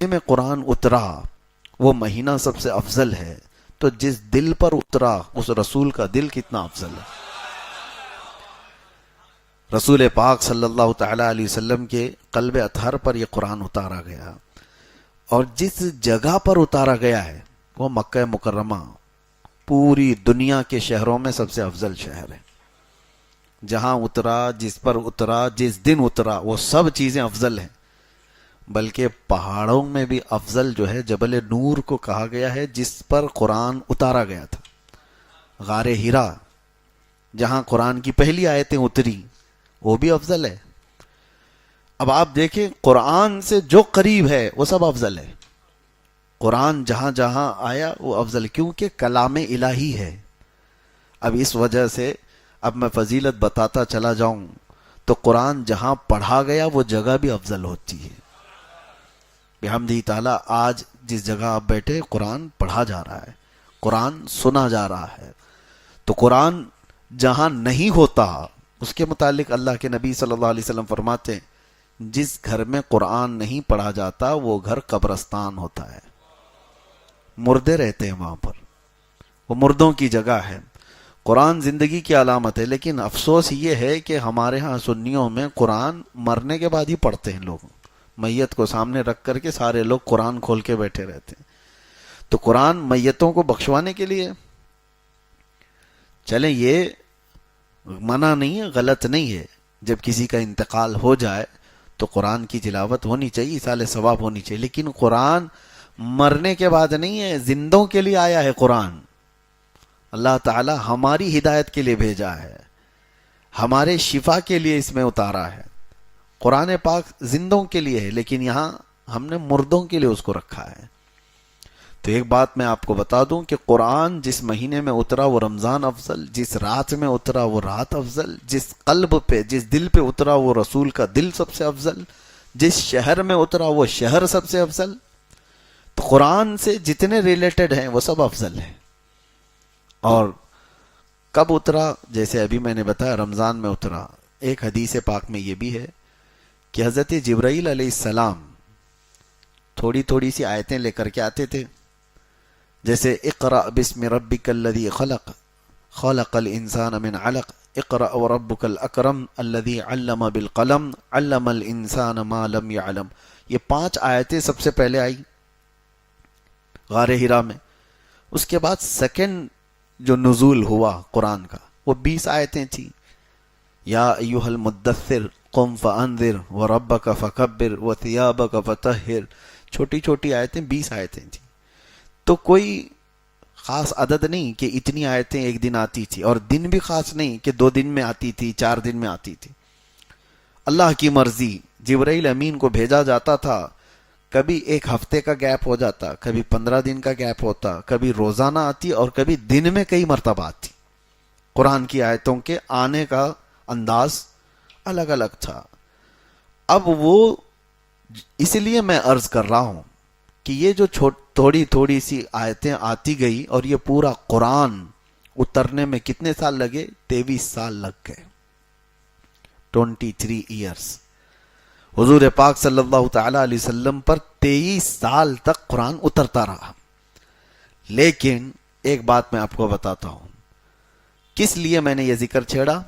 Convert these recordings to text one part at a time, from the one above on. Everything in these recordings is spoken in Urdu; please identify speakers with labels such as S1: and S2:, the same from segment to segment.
S1: میں قرآن اترا وہ مہینہ سب سے افضل ہے، تو جس دل پر اترا اس رسول کا دل کتنا افضل ہے۔ رسول پاک صلی اللہ تعالی علیہ وسلم کے قلب اطہر پر یہ قرآن اتارا گیا، اور جس جگہ پر اتارا گیا ہے وہ مکہ مکرمہ پوری دنیا کے شہروں میں سب سے افضل شہر ہے۔ جہاں اترا، جس پر اترا، جس دن اترا، وہ سب چیزیں افضل ہیں۔ بلکہ پہاڑوں میں بھی افضل جو ہے جبل نور کو کہا گیا ہے، جس پر قرآن اتارا گیا تھا۔ غار ہرا جہاں قرآن کی پہلی آیتیں اتری وہ بھی افضل ہے۔ اب آپ دیکھیں قرآن سے جو قریب ہے وہ سب افضل ہے۔ قرآن جہاں جہاں آیا وہ افضل، کیونکہ کلام الہی ہے۔ اب اس وجہ سے اب میں فضیلت بتاتا چلا جاؤں تو قرآن جہاں پڑھا گیا وہ جگہ بھی افضل ہوتی ہے۔ بحمدہ تعالیٰ آج جس جگہ آپ بیٹھے قرآن پڑھا جا رہا ہے، قرآن سنا جا رہا ہے، تو قرآن جہاں نہیں ہوتا اس کے متعلق اللہ کے نبی صلی اللہ علیہ وسلم فرماتے ہیں جس گھر میں قرآن نہیں پڑھا جاتا وہ گھر قبرستان ہوتا ہے، مردے رہتے ہیں وہاں پر، وہ مردوں کی جگہ ہے۔ قرآن زندگی کی علامت ہے، لیکن افسوس یہ ہے کہ ہمارے ہاں سنیوں میں قرآن مرنے کے بعد ہی پڑھتے ہیں لوگ، میت کو سامنے رکھ کر کے سارے لوگ قرآن کھول کے بیٹھے رہتے ہیں۔ تو قرآن میتوں کو بخشوانے کے لیے، چلیں یہ منع نہیں ہے، غلط نہیں ہے، جب کسی کا انتقال ہو جائے تو قرآن کی تلاوت ہونی چاہیے، ایصال ثواب ہونی چاہیے، لیکن قرآن مرنے کے بعد نہیں ہے، زندوں کے لیے آیا ہے قرآن۔ اللہ تعالی ہماری ہدایت کے لیے بھیجا ہے، ہمارے شفا کے لیے اس میں اتارا ہے۔ قرآن پاک زندوں کے لیے ہے، لیکن یہاں ہم نے مردوں کے لیے اس کو رکھا ہے۔ تو ایک بات میں آپ کو بتا دوں کہ قرآن جس مہینے میں اترا وہ رمضان افضل، جس رات میں اترا وہ رات افضل، جس قلب پہ، جس دل پہ اترا وہ رسول کا دل سب سے افضل، جس شہر میں اترا وہ شہر سب سے افضل۔ تو قرآن سے جتنے ریلیٹڈ ہیں وہ سب افضل ہیں۔ اور کب اترا؟ جیسے ابھی میں نے بتایا رمضان میں اترا۔ ایک حدیث پاک میں یہ بھی ہے کہ حضرت جبرائیل علیہ السلام تھوڑی تھوڑی سی آیتیں لے کر کے آتے تھے، جیسے اقرأ بسم ربک الذی خلق خلق الانسان من علق اقرأ وربک الاکرم الذی علم بالقلم علم الانسان ما لم يعلم۔ یہ 5 آیتیں سب سے پہلے آئی غار ہرا میں۔ اس کے بعد سیکنڈ جو نزول ہوا قرآن کا وہ 20 آیتیں تھیں۔ یا ایھا المدثر قم فانذر وربک فکبر وثیابک فطہر، چھوٹی چھوٹی آیتیں 20 آیتیں تھیں۔ تو کوئی خاص عدد نہیں کہ اتنی آیتیں ایک دن آتی تھی، اور دن بھی خاص نہیں کہ 2 دن میں آتی تھی، 4 دن میں آتی تھی۔ اللہ کی مرضی، جبرائیل امین کو بھیجا جاتا تھا، کبھی 1 ہفتے کا گیپ ہو جاتا، کبھی 15 دن کا گیپ ہوتا، کبھی روزانہ آتی، اور کبھی دن میں کئی مرتبہ آتی۔ قرآن کی آیتوں کے آنے کا انداز الگ الگ تھا۔ اب وہ اس لیے میں عرض کر رہا ہوں کہ یہ جو تھوڑی تھوڑی سی آیتیں آتی گئی اور یہ پورا قرآن اترنے میں کتنے سال لگے؟ 23 سال لگ گئے، 23 ایئرس۔ حضور پاک صلی اللہ تعالی علیہ وسلم پر 23 سال تک قرآن اترتا رہا۔ لیکن ایک بات میں آپ کو بتاتا ہوں، کس لیے میں نے یہ ذکر چھیڑا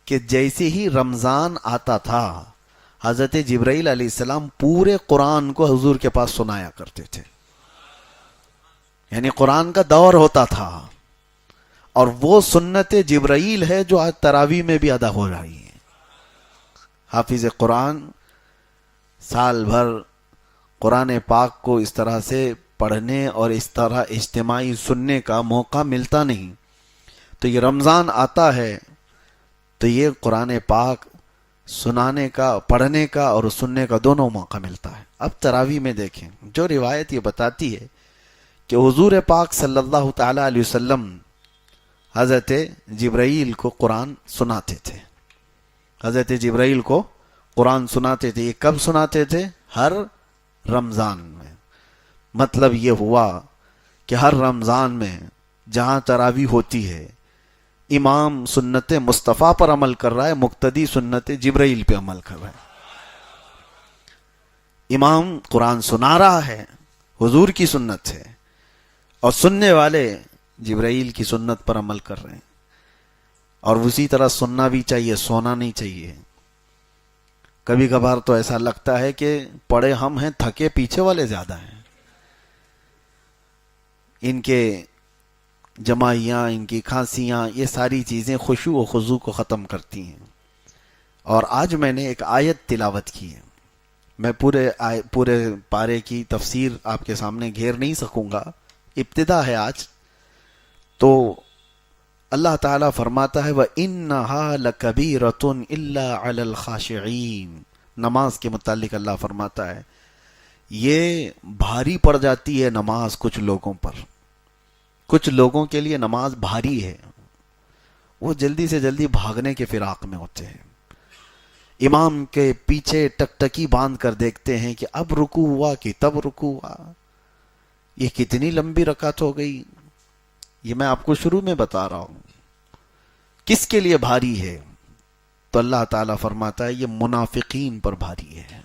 S1: کہ جیسے ہی رمضان آتا تھا حضرت جبرائیل علیہ السلام پورے قرآن کو حضور کے پاس سنایا کرتے تھے، یعنی قرآن کا دور ہوتا تھا، اور وہ سنت جبرائیل ہے جو آج تراویح میں بھی ادا ہو رہی ہے۔ حافظ قرآن سال بھر قرآن پاک کو اس طرح سے پڑھنے اور اس طرح اجتماعی سننے کا موقع ملتا نہیں، تو یہ رمضان آتا ہے تو یہ قرآن پاک سنانے کا، پڑھنے کا اور سننے کا دونوں موقع ملتا ہے۔ اب تراویح میں دیکھیں، جو روایت یہ بتاتی ہے کہ حضور پاک صلی اللہ تعالی علیہ وسلم حضرت جبرائیل کو قرآن سناتے تھے، حضرت جبرائیل کو قرآن سناتے تھے۔ یہ کب سناتے تھے؟ ہر رمضان میں۔ مطلب یہ ہوا کہ ہر رمضان میں جہاں تراویح ہوتی ہے امام سنت مصطفیٰ پر عمل کر رہا ہے، مقتدی سنت جبرائیل پہ عمل کر رہا ہے۔ امام قرآن سنا رہا ہے حضور کی سنت ہے، اور سننے والے جبرائیل کی سنت پر عمل کر رہے ہیں، اور اسی طرح سننا بھی چاہیے، سونا نہیں چاہیے۔ کبھی کبھار تو ایسا لگتا ہے کہ پڑھے ہم ہیں، تھکے پیچھے والے زیادہ ہیں۔ ان کے جمائیاں، ان کی کھانسیاں، یہ ساری چیزیں خشوع و خضوع کو ختم کرتی ہیں۔ اور آج میں نے ایک آیت تلاوت کی ہے، میں پورے پارے کی تفسیر آپ کے سامنے گھیر نہیں سکوں گا، ابتدا ہے آج۔ تو اللہ تعالیٰ فرماتا ہے وَإِنَّهَا لَكَبِيرَةٌ إِلَّا عَلَى الْخَاشِعِينَ، نماز کے متعلق اللہ فرماتا ہے یہ بھاری پڑ جاتی ہے نماز کچھ لوگوں پر، کچھ لوگوں کے لیے نماز بھاری ہے، وہ جلدی سے جلدی بھاگنے کے فراق میں ہوتے ہیں، امام کے پیچھے ٹکٹکی باندھ کر دیکھتے ہیں کہ اب رکوع ہوا کہ تب رکوع ہوا، یہ کتنی لمبی رکعت ہو گئی۔ یہ میں آپ کو شروع میں بتا رہا ہوں کس کے لیے بھاری ہے، تو اللہ تعالیٰ فرماتا ہے یہ منافقین پر بھاری ہے۔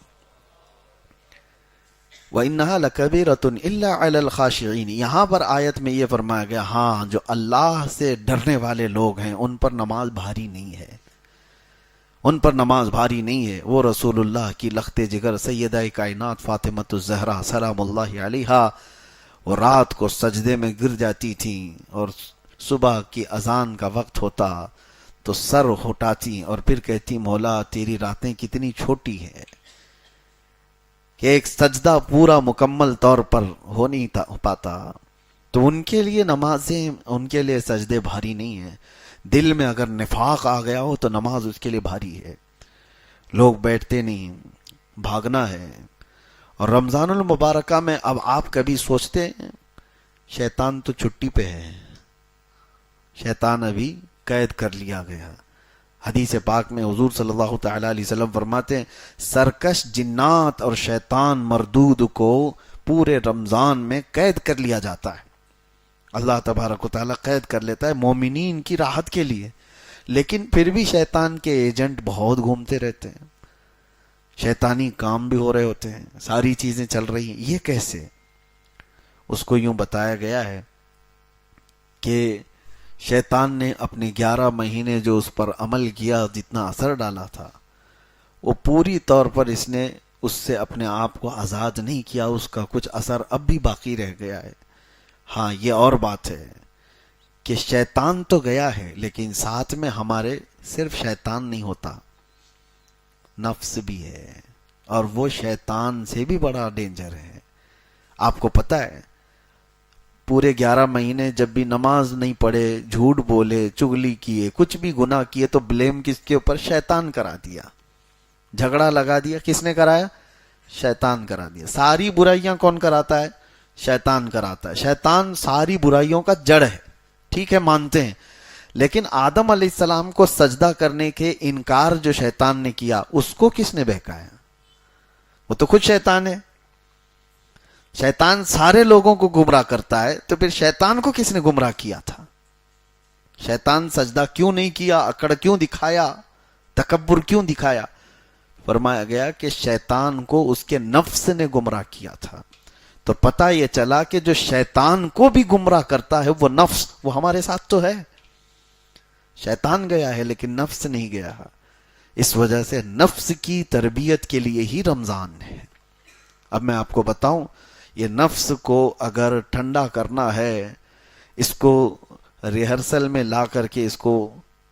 S1: وَإِنَّهَا لَكَبِيرَةٌ إِلَّا عَلَى الْخَاشِعِينَ، یہاں پر آیت میں یہ فرمایا گیا ہاں جو اللہ سے ڈرنے والے لوگ ہیں ان پر نماز بھاری نہیں ہے، ان پر نماز بھاری نہیں ہے۔ وہ رسول اللہ کی لخت جگر سیدہ کائنات فاطمۃ الزہرا سلام اللہ علیہا، وہ رات کو سجدے میں گر جاتی تھیں، اور صبح کی اذان کا وقت ہوتا تو سر اٹھاتی اور پھر کہتی مولا تیری راتیں کتنی چھوٹی ہے کہ ایک سجدہ پورا مکمل طور پر ہو نہیں پاتا۔ تو ان کے لیے نمازیں، ان کے لیے سجدے بھاری نہیں ہیں۔ دل میں اگر نفاق آ گیا ہو تو نماز اس کے لیے بھاری ہے، لوگ بیٹھتے نہیں، بھاگنا ہے۔ اور رمضان المبارکہ میں اب آپ کبھی سوچتے ہیں شیطان تو چھٹی پہ ہے، شیطان ابھی قید کر لیا گیا۔ حدیث پاک میں حضور صلی اللہ تعالی علیہ وسلم فرماتے ہیں سرکش جنات اور شیطان مردود کو پورے رمضان میں قید کر لیا جاتا ہے، اللہ تبارک و تعالیٰ قید کر لیتا ہے مومنین کی راحت کے لیے، لیکن پھر بھی شیطان کے ایجنٹ بہت گھومتے رہتے ہیں، شیطانی کام بھی ہو رہے ہوتے ہیں، ساری چیزیں چل رہی ہیں۔ یہ کیسے؟ اس کو یوں بتایا گیا ہے کہ شیطان نے اپنے 11 مہینے جو اس پر عمل کیا، جتنا اثر ڈالا تھا، وہ پوری طور پر اس نے اس سے اپنے آپ کو آزاد نہیں کیا، اس کا کچھ اثر اب بھی باقی رہ گیا ہے۔ ہاں یہ اور بات ہے کہ شیطان تو گیا ہے، لیکن ساتھ میں ہمارے صرف شیطان نہیں ہوتا، نفس بھی ہے، اور وہ شیطان سے بھی بڑا ڈینجر ہے۔ آپ کو پتہ ہے پورے 11 مہینے جب بھی نماز نہیں پڑھے، جھوٹ بولے، چغلی کیے، کچھ بھی گناہ کیے، تو بلیم کس کے اوپر؟ شیطان کرا دیا، جھگڑا لگا دیا۔ کس نے کرایا؟ شیطان کرا دیا۔ ساری برائیاں کون کراتا ہے؟ شیطان کراتا ہے۔ شیطان ساری برائیوں کا جڑ ہے، ٹھیک ہے مانتے ہیں، لیکن آدم علیہ السلام کو سجدہ کرنے کے انکار جو شیطان نے کیا، اس کو کس نے بہکایا؟ وہ تو خود شیطان ہے۔ شیطان سارے لوگوں کو گمراہ کرتا ہے، تو پھر شیطان کو کس نے گمراہ کیا تھا؟ شیطان سجدہ کیوں نہیں کیا؟ اکڑ کیوں دکھایا؟ تکبر کیوں دکھایا؟ فرمایا گیا کہ شیطان کو اس کے نفس نے گمراہ کیا تھا۔ تو پتہ یہ چلا کہ جو شیطان کو بھی گمراہ کرتا ہے وہ نفس، وہ ہمارے ساتھ تو ہے۔ شیطان گیا ہے لیکن نفس نہیں گیا۔ اس وجہ سے نفس کی تربیت کے لیے ہی رمضان ہے۔ اب میں آپ کو بتاؤں، یہ نفس کو اگر ٹھنڈا کرنا ہے، اس کو ریہرسل میں لا کر کے، اس کو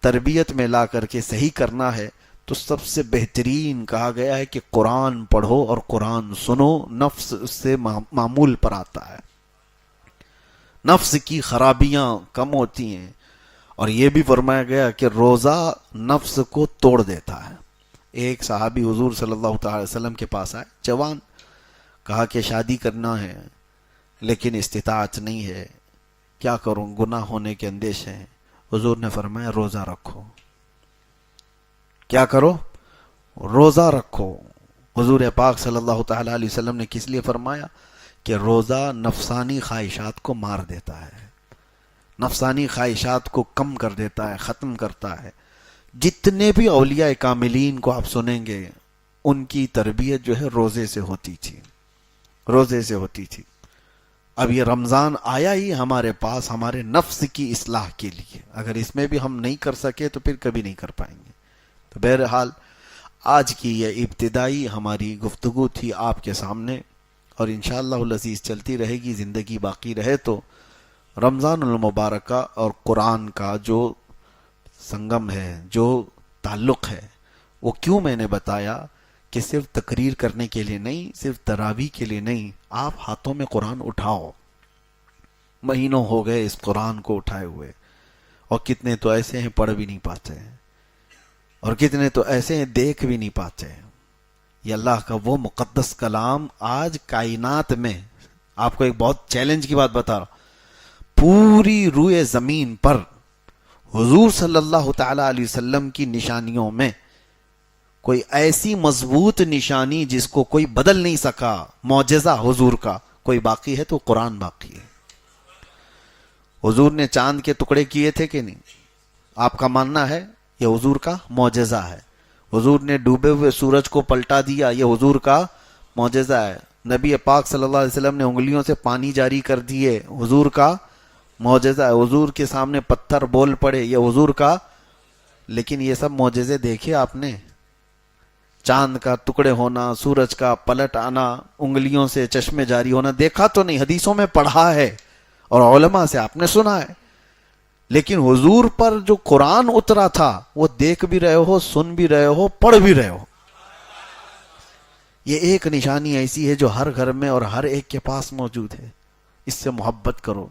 S1: تربیت میں لا کر کے صحیح کرنا ہے، تو سب سے بہترین کہا گیا ہے کہ قرآن پڑھو اور قرآن سنو، نفس اس سے معمول پر آتا ہے، نفس کی خرابیاں کم ہوتی ہیں۔ اور یہ بھی فرمایا گیا کہ روزہ نفس کو توڑ دیتا ہے۔ ایک صحابی حضور صلی اللہ تعالی وسلم کے پاس آئے، جوان، کہا کہ شادی کرنا ہے لیکن استطاعت نہیں ہے، کیا کروں، گناہ ہونے کے اندیشے ہیں۔ حضور نے فرمایا روزہ رکھو۔ کیا کرو؟ روزہ رکھو۔ حضور پاک صلی اللہ تعالی علیہ وسلم نے کس لیے فرمایا؟ کہ روزہ نفسانی خواہشات کو مار دیتا ہے، نفسانی خواہشات کو کم کر دیتا ہے، ختم کرتا ہے۔ جتنے بھی اولیاء کاملین کو آپ سنیں گے، ان کی تربیت جو ہے روزے سے ہوتی تھی، روزے سے ہوتی تھی۔ اب یہ رمضان آیا ہی ہمارے پاس ہمارے نفس کی اصلاح کے لیے، اگر اس میں بھی ہم نہیں کر سکے تو پھر کبھی نہیں کر پائیں گے۔ تو بہرحال آج کی یہ ابتدائی ہماری گفتگو تھی آپ کے سامنے، اور انشاءاللہ العزیز چلتی رہے گی، زندگی باقی رہے تو رمضان المبارکہ اور قرآن کا جو سنگم ہے، جو تعلق ہے، وہ کیوں میں نے بتایا کہ صرف تقریر کرنے کے لیے نہیں، صرف تراویح کے لیے نہیں، آپ ہاتھوں میں قرآن اٹھاؤ۔ مہینوں ہو گئے اس قرآن کو اٹھائے ہوئے، اور کتنے تو ایسے ہیں پڑھ بھی نہیں پاتے ہیں، اور کتنے تو ایسے ہیں دیکھ بھی نہیں پاتے ہیں۔ یہ اللہ کا وہ مقدس کلام آج کائنات میں، آپ کو ایک بہت چیلنج کی بات بتا رہا ہوں، پوری روئے زمین پر حضور صلی اللہ تعالی علیہ وسلم کی نشانیوں میں کوئی ایسی مضبوط نشانی جس کو کوئی بدل نہیں سکا، معجزہ حضور کا کوئی باقی ہے تو قرآن باقی ہے۔ حضور نے چاند کے ٹکڑے کیے تھے کہ نہیں؟ آپ کا ماننا ہے یہ حضور کا معجزہ ہے۔ حضور نے ڈوبے ہوئے سورج کو پلٹا دیا، یہ حضور کا معجزہ ہے۔ نبی پاک صلی اللہ علیہ وسلم نے انگلیوں سے پانی جاری کر دیے، حضور کا معجزہ ہے۔ حضور کے سامنے پتھر بول پڑے، یہ حضور کا۔ لیکن یہ سب معجزے دیکھے آپ نے؟ چاند کا ٹکڑے ہونا، سورج کا پلٹ آنا، انگلیوں سے چشمے جاری ہونا دیکھا تو نہیں، حدیثوں میں پڑھا ہے اور علماء سے آپ نے سنا ہے۔ لیکن حضور پر جو قرآن اترا تھا وہ دیکھ بھی رہے ہو، سن بھی رہے ہو، پڑھ بھی رہے ہو۔ یہ ایک نشانی ایسی ہے جو ہر گھر میں اور ہر ایک کے پاس موجود ہے۔ اس سے محبت کرو۔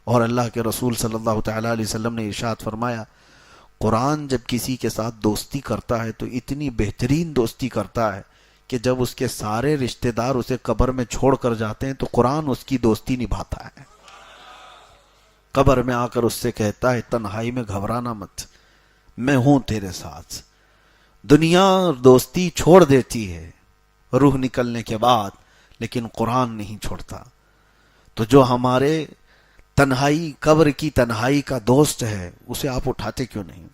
S1: اور اللہ کے رسول صلی اللہ تعالی علیہ وسلم نے ارشاد فرمایا، قرآن جب کسی کے ساتھ دوستی کرتا ہے تو اتنی بہترین دوستی کرتا ہے کہ جب اس کے سارے رشتہ دار اسے قبر میں چھوڑ کر جاتے ہیں تو قرآن اس کی دوستی نبھاتا ہے۔ قبر میں آ کر اس سے کہتا ہے، تنہائی میں گھبرانا مت، میں ہوں تیرے ساتھ۔ دنیا دوستی چھوڑ دیتی ہے روح نکلنے کے بعد، لیکن قرآن نہیں چھوڑتا۔ تو جو ہمارے تنہائی، قبر کی تنہائی کا دوست ہے، اسے آپ اٹھاتے کیوں نہیں؟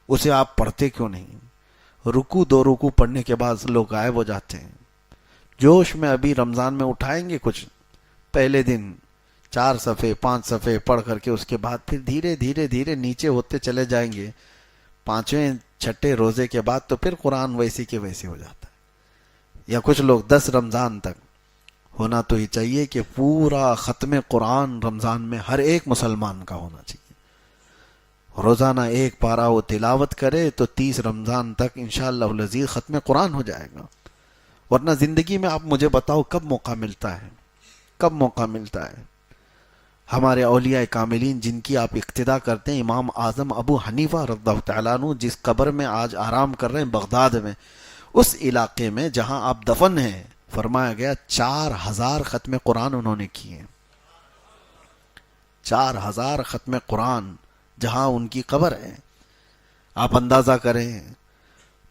S1: اسے آپ پڑھتے کیوں نہیں؟ رکو دو رکو پڑھنے کے بعد لوگ غائب ہو جاتے ہیں۔ جوش میں ابھی رمضان میں اٹھائیں گے کچھ، پہلے دن 4 صفحے 5 صفحے پڑھ کر کے اس کے بعد پھر دھیرے دھیرے دھیرے نیچے ہوتے چلے جائیں گے۔ 5ویں 6ٹھے روزے کے بعد تو پھر قرآن ویسے کے ویسے ہو جاتا ہے۔ یا کچھ لوگ 10 رمضان تک، ہونا تو ہی چاہیے کہ پورا ختم قرآن رمضان میں ہر ایک مسلمان کا ہونا چاہیے۔ روزانہ 1 پارہ وہ تلاوت کرے تو 30 رمضان تک انشاءاللہ العزیز ختم قرآن ہو جائے گا۔ ورنہ زندگی میں آپ مجھے بتاؤ کب موقع ملتا ہے، کب موقع ملتا ہے؟ ہمارے اولیاء کاملین جن کی آپ اقتدا کرتے ہیں، امام اعظم ابو حنیفہ رضی اللہ تعالیٰ عنہ جس قبر میں آج آرام کر رہے ہیں بغداد میں، اس علاقے میں جہاں آپ دفن ہیں، فرمایا گیا 4000 ختم قرآن انہوں نے کیے۔ 4000 ختم قرآن جہاں ان کی قبر ہے۔ آپ اندازہ کریں،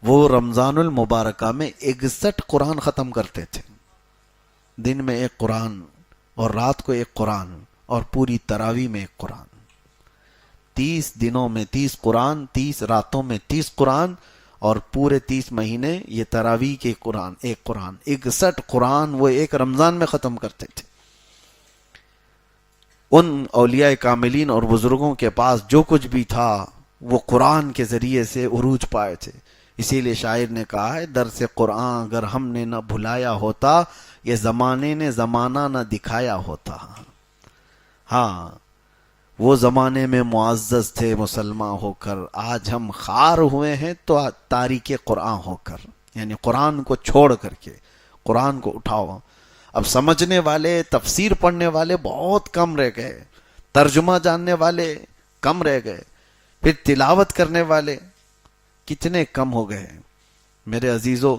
S1: وہ رمضان المبارکہ میں 61 قرآن ختم کرتے تھے۔ دن میں 1 قرآن اور رات کو 1 قرآن، اور پوری تراویح میں 1 قرآن۔ 30 دنوں میں 30 قرآن، 30 راتوں میں 30 قرآن، اور پورے 30 مہینے یہ تراویح کے قرآن 1 قرآن، 61 قرآن وہ ایک رمضان میں ختم کرتے تھے۔ ان اولیاء کاملین اور بزرگوں کے پاس جو کچھ بھی تھا وہ قرآن کے ذریعے سے عروج پائے تھے۔ اسی لیے شاعر نے کہا ہے، درس قرآن اگر ہم نے نہ بھلایا ہوتا، یہ زمانے نے زمانہ نہ دکھایا ہوتا۔ ہاں، وہ زمانے میں معزز تھے مسلمان ہو کر، آج ہم خار ہوئے ہیں تو تاریک قرآن ہو کر، یعنی قرآن کو چھوڑ کر کے۔ قرآن کو اٹھاؤ۔ اب سمجھنے والے، تفسیر پڑھنے والے بہت کم رہ گئے، ترجمہ جاننے والے کم رہ گئے، پھر تلاوت کرنے والے کتنے کم ہو گئے۔ میرے عزیزو،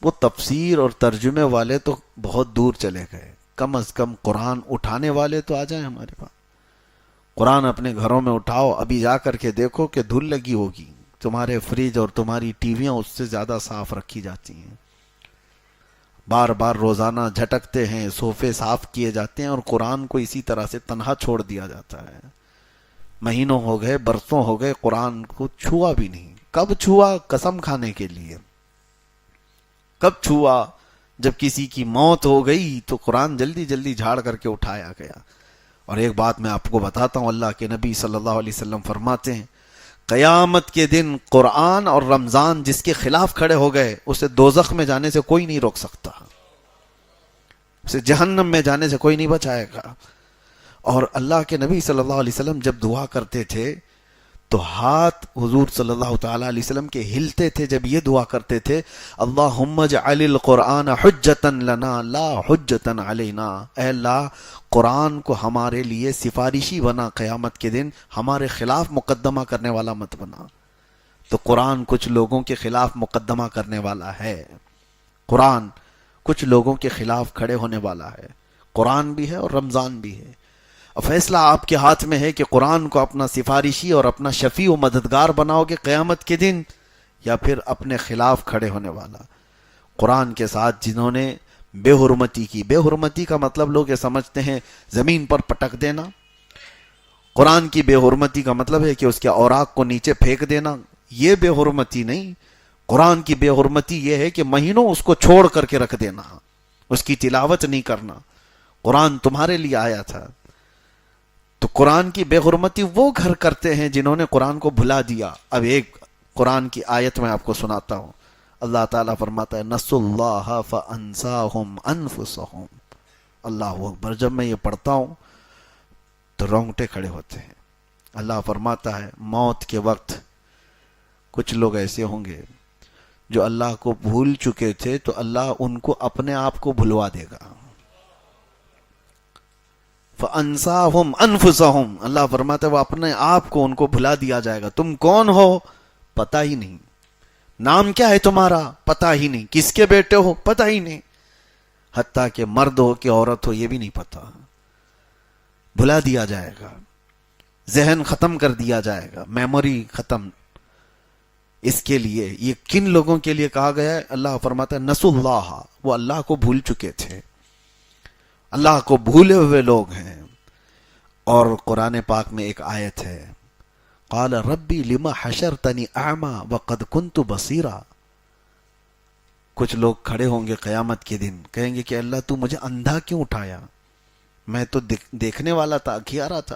S1: وہ تفسیر اور ترجمے والے تو بہت دور چلے گئے، کم از کم قرآن اٹھانے والے تو آ جائیں ہمارے پاس۔ قرآن اپنے گھروں میں اٹھاؤ، ابھی جا کر کے دیکھو کہ دھول لگی ہوگی، تمہارے فریج اور تمہاری ٹی ویاں اس سے زیادہ صاف رکھی جاتی ہیں، بار بار روزانہ جھٹکتے ہیں، صوفے صاف کیے جاتے ہیں، اور قرآن کو اسی طرح سے تنہا چھوڑ دیا جاتا ہے۔ مہینوں ہو گئے، برسوں ہو گئے، قرآن کو چھوا بھی نہیں۔ کب چھوا؟ قسم کھانے کے لیے۔ کب چھوا؟ جب کسی کی موت ہو گئی تو قرآن جلدی جلدی جھاڑ کر کے اٹھایا گیا۔ اور ایک بات میں آپ کو بتاتا ہوں، اللہ کے نبی صلی اللہ علیہ وسلم فرماتے ہیں قیامت کے دن قرآن اور رمضان جس کے خلاف کھڑے ہو گئے اسے دوزخ میں جانے سے کوئی نہیں روک سکتا، اسے جہنم میں جانے سے کوئی نہیں بچائے گا۔ اور اللہ کے نبی صلی اللہ علیہ وسلم جب دعا کرتے تھے تو ہاتھ حضور صلی اللہ تعالی علیہ وسلم کے ہلتے تھے جب یہ دعا کرتے تھے اللہم اجعل القرآن حجتا لنا لا حجتا علینا، اے اللہ قرآن کو ہمارے لیے سفارشی بنا، قیامت کے دن ہمارے خلاف مقدمہ کرنے والا مت بنا۔ تو قرآن کچھ لوگوں کے خلاف مقدمہ کرنے والا ہے، قرآن کچھ لوگوں کے خلاف کھڑے ہونے والا ہے، قرآن بھی ہے اور رمضان بھی ہے۔ فیصلہ آپ کے ہاتھ میں ہے کہ قرآن کو اپنا سفارشی اور اپنا شفیع و مددگار بناؤ گے قیامت کے دن، یا پھر اپنے خلاف کھڑے ہونے والا۔ قرآن کے ساتھ جنہوں نے بے حرمتی کی، بے حرمتی کا مطلب لوگ یہ سمجھتے ہیں زمین پر پٹک دینا، قرآن کی بے حرمتی کا مطلب ہے کہ اس کے اوراق کو نیچے پھینک دینا، یہ بے حرمتی نہیں۔ قرآن کی بے حرمتی یہ ہے کہ مہینوں اس کو چھوڑ کر کے رکھ دینا، اس کی تلاوت نہیں کرنا۔ قرآن تمہارے لیے آیا تھا، تو قرآن کی بے حرمتی وہ گھر کرتے ہیں جنہوں نے قرآن کو بھلا دیا۔ اب ایک قرآن کی آیت میں آپ کو سناتا ہوں، اللہ تعالیٰ فرماتا ہے نسوا اللہ فانساہم انفسہم۔ اللہ اکبر، جب میں یہ پڑھتا ہوں تو رونگٹے کھڑے ہوتے ہیں۔ اللہ فرماتا ہے موت کے وقت کچھ لوگ ایسے ہوں گے جو اللہ کو بھول چکے تھے تو اللہ ان کو اپنے آپ کو بھلوا دے گا۔ فَأَنْسَاهُمْ أَنفُسَهُمْ، اللہ فرماتا ہے وہ اپنے آپ کو ان کو بھلا دیا جائے گا۔ تم کون ہو پتہ ہی نہیں، نام کیا ہے تمہارا پتہ ہی نہیں، کس کے بیٹے ہو پتہ ہی نہیں، حتیٰ کہ مرد ہو کہ عورت ہو یہ بھی نہیں پتہ، بھلا دیا جائے گا، ذہن ختم کر دیا جائے گا، میموری ختم۔ اس کے لیے یہ کن لوگوں کے لیے کہا گیا ہے؟ اللہ فرماتا ہے نسوا اللہ، وہ اللہ کو بھول چکے تھے، اللہ کو بھولے ہوئے لوگ ہیں۔ اور قرآن پاک میں ایک آیت ہے قال ربی لما حشرتنی اعمی وقد کنت بصیرا۔ کچھ لوگ کھڑے ہوں گے قیامت کے دن، کہیں گے کہ اللہ تو مجھے اندھا کیوں اٹھایا، میں تو دیکھنے والا تھا، اکھیارا تھا۔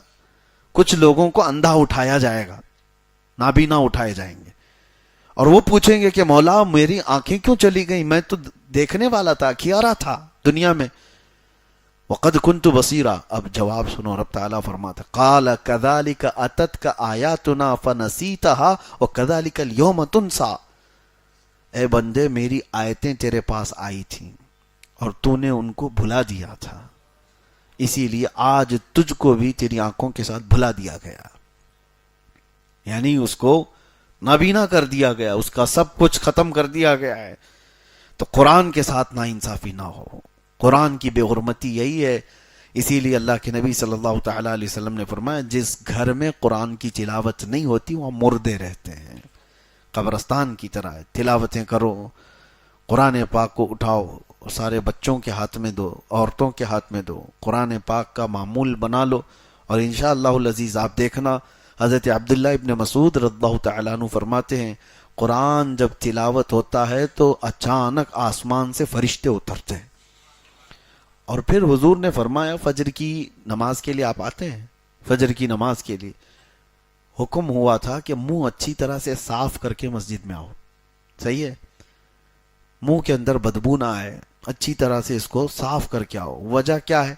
S1: کچھ لوگوں کو اندھا اٹھایا جائے گا، نابینا اٹھائے جائیں گے، اور وہ پوچھیں گے کہ مولا میری آنکھیں کیوں چلی گئیں، میں تو دیکھنے والا تھا، اکھیارا تھا دنیا میں۔ وقد كنت بصیرا، اب جواب سنو، رب تعالیٰ فرماتا قال كذلك اتتك آیاتنا فنسیتها وكذلك اليوم تنسى۔ اے بندے میری آیتیں تیرے پاس آئی تھیں اور تو نے ان کو بھلا دیا تھا، اسی لیے آج تجھ کو بھی تیری آنکھوں کے ساتھ بھلا دیا گیا، یعنی اس کو نابینا کر دیا گیا، اس کا سب کچھ ختم کر دیا گیا ہے۔ تو قرآن کے ساتھ ناانصافی نہ ہو، قرآن کی بے حرمتی یہی ہے۔ اسی لیے اللہ کے نبی صلی اللہ تعالی علیہ وسلم نے فرمایا جس گھر میں قرآن کی تلاوت نہیں ہوتی وہاں مردے رہتے ہیں، قبرستان کی طرح ہے۔ تلاوتیں کرو، قرآن پاک کو اٹھاؤ، سارے بچوں کے ہاتھ میں دو، عورتوں کے ہاتھ میں دو، قرآن پاک کا معمول بنا لو، اور انشاءاللہ العزیز آپ دیکھنا حضرت عبداللہ ابن مسعود رضی اللہ تعالیٰ عنہ فرماتے ہیں قرآن جب تلاوت ہوتا ہے تو اچانک آسمان سے فرشتے اترتے ہیں۔ اور پھر حضور نے فرمایا فجر کی نماز کے لیے آپ آتے ہیں، فجر کی نماز کے لیے حکم ہوا تھا کہ منہ اچھی طرح سے صاف کر کے مسجد میں آؤ، صحیح ہے، منہ کے اندر بدبو نہ آئے، اچھی طرح سے اس کو صاف کر کے آؤ۔ وجہ کیا ہے؟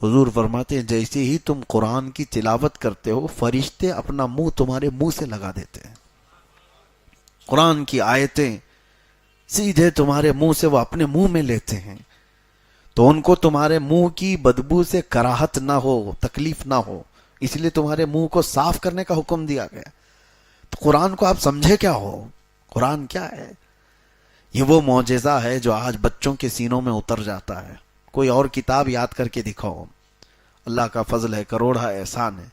S1: حضور فرماتے ہیں جیسے ہی تم قرآن کی تلاوت کرتے ہو فرشتے اپنا منہ تمہارے منہ سے لگا دیتے ہیں، قرآن کی آیتیں سیدھے تمہارے منہ سے وہ اپنے منہ میں لیتے ہیں، تو ان کو تمہارے منہ کی بدبو سے کراہت نہ ہو، تکلیف نہ ہو، اس لیے تمہارے منہ کو صاف کرنے کا حکم دیا گیا۔ تو قرآن کو آپ سمجھے کیا ہو؟ قرآن کیا ہے؟ یہ وہ معجزہ ہے جو آج بچوں کے سینوں میں اتر جاتا ہے۔ کوئی اور کتاب یاد کر کے دکھاؤ، اللہ کا فضل ہے، کروڑا احسان ہے۔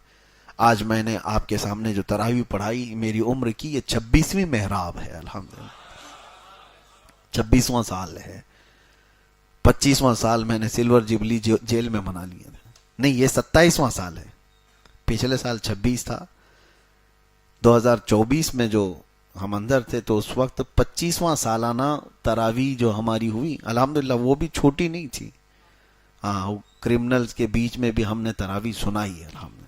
S1: آج میں نے آپ کے سامنے جو تراویح پڑھائی میری عمر کی یہ 26ویں محراب ہے، الحمدللہ 26واں سال ہے، 25واں سال میں نے سلور جبلی جیل میں منا لیا تھا، نہیں یہ 27واں سال ہے، پچھلے سال 26 تھا، 2024 میں جو ہم اندر تھے تو اس وقت 25واں سالانہ تراویح جو ہماری ہوئی الحمدللہ وہ بھی چھوٹی نہیں تھی. ہاں کرمنلز کے بیچ میں بھی ہم نے تراویح سنائی ہے الحمدللہ.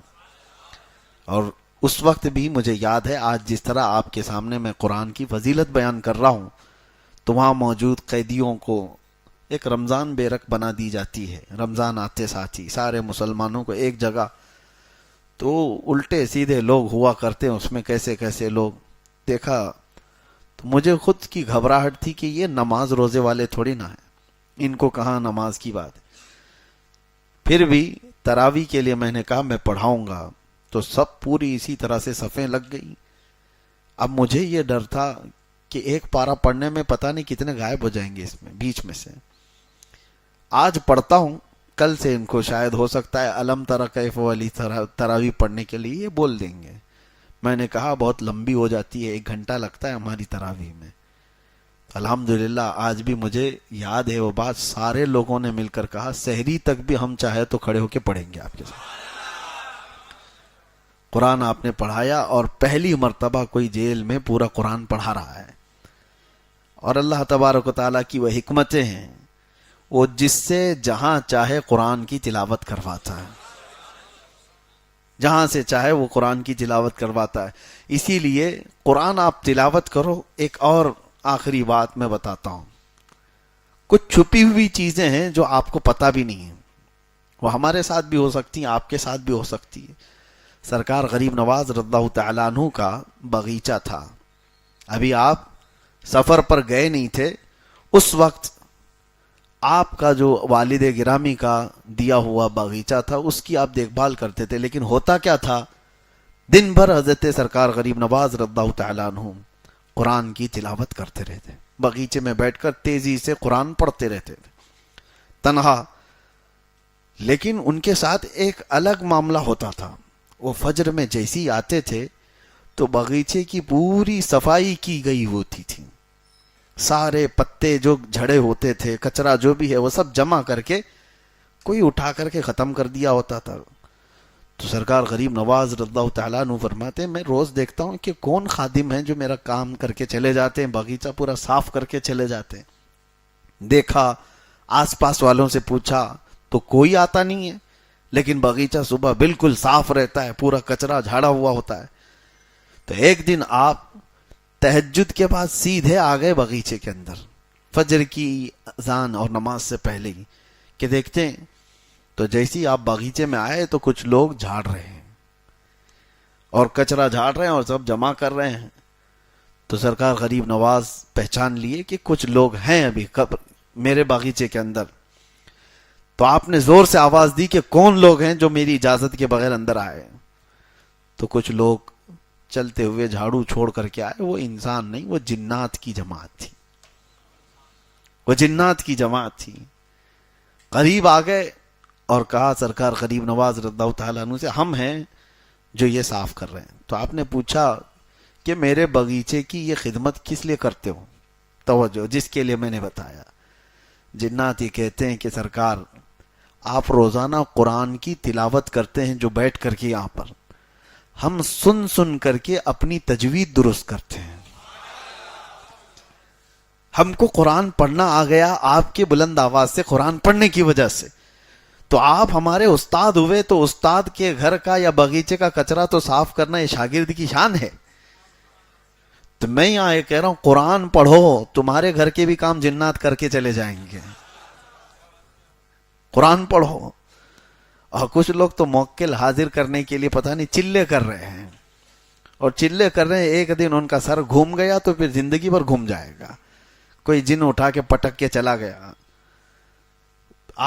S1: اور اس وقت بھی مجھے یاد ہے آج جس طرح آپ کے سامنے میں قرآن کی فضیلت بیان کر رہا ہوں تو وہاں موجود قیدیوں کو ایک رمضان بے رک بنا دی جاتی ہے. رمضان آتے ساتھ ہی سارے مسلمانوں کو ایک جگہ, تو الٹے سیدھے لوگ ہوا کرتے ہیں اس میں, کیسے کیسے لوگ دیکھا تو مجھے خود کی گھبراہٹ تھی کہ یہ نماز روزے والے تھوڑی نہ ہیں, ان کو کہاں نماز کی بات ہے. پھر بھی تراویح کے لیے میں نے کہا میں پڑھاؤں گا, تو سب پوری اسی طرح سے صفیں لگ گئی. اب مجھے یہ ڈر تھا کہ ایک پارہ پڑھنے میں پتہ نہیں کتنے غائب ہو جائیں گے اس میں بیچ میں سے. آج پڑھتا ہوں, کل سے ان کو شاید ہو سکتا ہے الم تری کیف والی تراویح پڑھنے کے لیے یہ بول دیں گے. میں نے کہا بہت لمبی ہو جاتی ہے, 1 گھنٹہ لگتا ہے ہماری تراویح میں. الحمدللہ آج بھی مجھے یاد ہے وہ بات, سارے لوگوں نے مل کر کہا سحری تک بھی ہم چاہے تو کھڑے ہو کے پڑھیں گے آپ کے ساتھ. قرآن آپ نے پڑھایا اور پہلی مرتبہ کوئی جیل میں پورا قرآن پڑھا رہا ہے. اور اللہ تبارک و تعالیٰ کی وہ حکمتیں ہیں, وہ جس سے جہاں چاہے قرآن کی تلاوت کرواتا ہے, جہاں سے چاہے وہ قرآن کی تلاوت کرواتا ہے. اسی لیے قرآن آپ تلاوت کرو. ایک اور آخری بات میں بتاتا ہوں, کچھ چھپی ہوئی چیزیں ہیں جو آپ کو پتہ بھی نہیں ہیں, وہ ہمارے ساتھ بھی ہو سکتی ہیں, آپ کے ساتھ بھی ہو سکتی ہے. سرکار غریب نواز رضی اللہ تعالیٰ عنہ کا باغیچہ تھا. ابھی آپ سفر پر گئے نہیں تھے, اس وقت آپ کا جو والد گرامی کا دیا ہوا باغیچہ تھا اس کی آپ دیکھ بھال کرتے تھے. لیکن ہوتا کیا تھا, دن بھر حضرت سرکار غریب نواز رضی اللہ تعالیٰ عنہ قرآن کی تلاوت کرتے رہتے, باغیچے میں بیٹھ کر تیزی سے قرآن پڑھتے رہتے تھے تنہا. لیکن ان کے ساتھ ایک الگ معاملہ ہوتا تھا. وہ فجر میں جیسی آتے تھے تو باغیچے کی پوری صفائی کی گئی ہوتی تھی. سارے پتے جو جھڑے ہوتے تھے, کچرا جو بھی ہے وہ سب جمع کر کے کوئی اٹھا کر کے ختم کر دیا ہوتا تھا. تو سرکار غریب نواز رضی اللہ تعالیٰ عنہ فرماتے ہیں میں روز دیکھتا ہوں کہ کون خادم ہیں جو میرا کام کر کے چلے جاتے ہیں, باغیچہ پورا صاف کر کے چلے جاتے ہیں. دیکھا, آس پاس والوں سے پوچھا تو کوئی آتا نہیں ہے, لیکن باغیچہ صبح بالکل صاف رہتا ہے, پورا کچرا جھاڑا ہوا ہوتا ہے. تو ایک دن آپ تہجد کے بعد سیدھے آ گئے باغیچے کے اندر, فجر کی اذان اور نماز سے پہلے ہی, کہ دیکھتے ہیں تو جیسی آپ باغیچے میں آئے تو کچھ لوگ جھاڑ رہے ہیں اور کچرا جھاڑ رہے ہیں اور سب جمع کر رہے ہیں. تو سرکار غریب نواز پہچان لیے کہ کچھ لوگ ہیں ابھی میرے باغیچے کے اندر. تو آپ نے زور سے آواز دی کہ کون لوگ ہیں جو میری اجازت کے بغیر اندر آئے. تو کچھ لوگ چلتے ہوئے جھاڑو چھوڑ کر کے آئے. وہ انسان نہیں, وہ جنات کی جماعت تھی, وہ جنات کی جماعت تھی. قریب آ گئے اور کہا سرکار غریب نواز رضی اللہ تعالیٰ عنہ سے ہم ہیں جو یہ صاف کر رہے ہیں. تو آپ نے پوچھا کہ میرے باغیچے کی یہ خدمت کس لیے کرتے ہو؟ توجہ, جس کے لیے میں نے بتایا. جنات یہ کہتے ہیں کہ سرکار آپ روزانہ قرآن کی تلاوت کرتے ہیں جو بیٹھ کر کے یہاں پر, ہم سن سن کر کے اپنی تجوید درست کرتے ہیں. ہم کو قرآن پڑھنا آ گیا آپ کے بلند آواز سے, قرآن پڑھنے کی وجہ سے. تو آپ ہمارے استاد ہوئے تو استاد کے گھر کا یا باغیچے کا کچرا تو صاف کرنا یہ شاگرد کی شان ہے. تو میں یہاں یہ کہہ رہا ہوں قرآن پڑھو, تمہارے گھر کے بھی کام جنات کر کے چلے جائیں گے. قرآن پڑھو. اور کچھ لوگ تو موکل حاضر کرنے کے لیے پتہ نہیں چلے کر رہے ہیں, اور چلے کر رہے ہیں, ایک دن ان کا سر گھوم گیا تو پھر زندگی بھر گھوم جائے گا. کوئی جن اٹھا کے پٹک کے چلا گیا.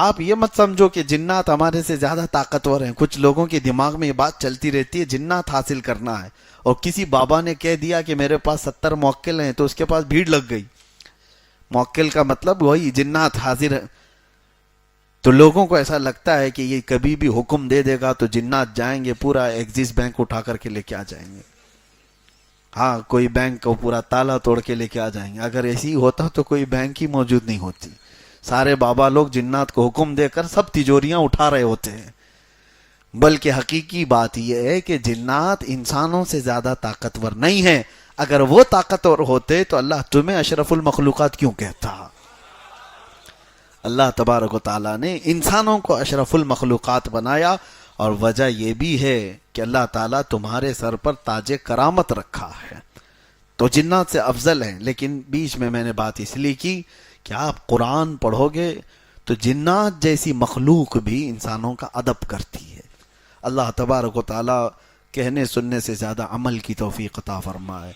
S1: آپ یہ مت سمجھو کہ جنات ہمارے سے زیادہ طاقتور ہیں. کچھ لوگوں کے دماغ میں یہ بات چلتی رہتی ہے جنات حاصل کرنا ہے, اور کسی بابا نے کہہ دیا کہ میرے پاس 70 موکل ہیں تو اس کے پاس بھیڑ لگ گئی. موکل کا مطلب وہی جنات حاضر ہے. تو لوگوں کو ایسا لگتا ہے کہ یہ کبھی بھی حکم دے دے گا تو جنات جائیں گے, پورا ایکسس بینک اٹھا کر کے لے کے آ جائیں گے. ہاں, کوئی بینک کو پورا تالا توڑ کے لے کے آ جائیں گے. اگر ایسی ہی ہوتا تو کوئی بینک ہی موجود نہیں ہوتی. سارے بابا لوگ جنات کو حکم دے کر سب تجوریاں اٹھا رہے ہوتے ہیں. بلکہ حقیقی بات یہ ہے کہ جنات انسانوں سے زیادہ طاقتور نہیں ہیں. اگر وہ طاقتور ہوتے تو اللہ تمہیں اشرف المخلوقات کیوں کہتا؟ اللہ تبارک و تعالیٰ نے انسانوں کو اشرف المخلوقات بنایا، اور وجہ یہ بھی ہے کہ اللہ تعالیٰ تمہارے سر پر تاج کرامت رکھا ہے، تو جنات سے افضل ہیں۔ لیکن بیچ میں نے بات اس لیے کی کہ آپ قرآن پڑھو گے تو جنات جیسی مخلوق بھی انسانوں کا ادب کرتی ہے۔ اللہ تبارک و تعالیٰ کہنے سننے سے زیادہ عمل کی توفیق عطا فرمائے۔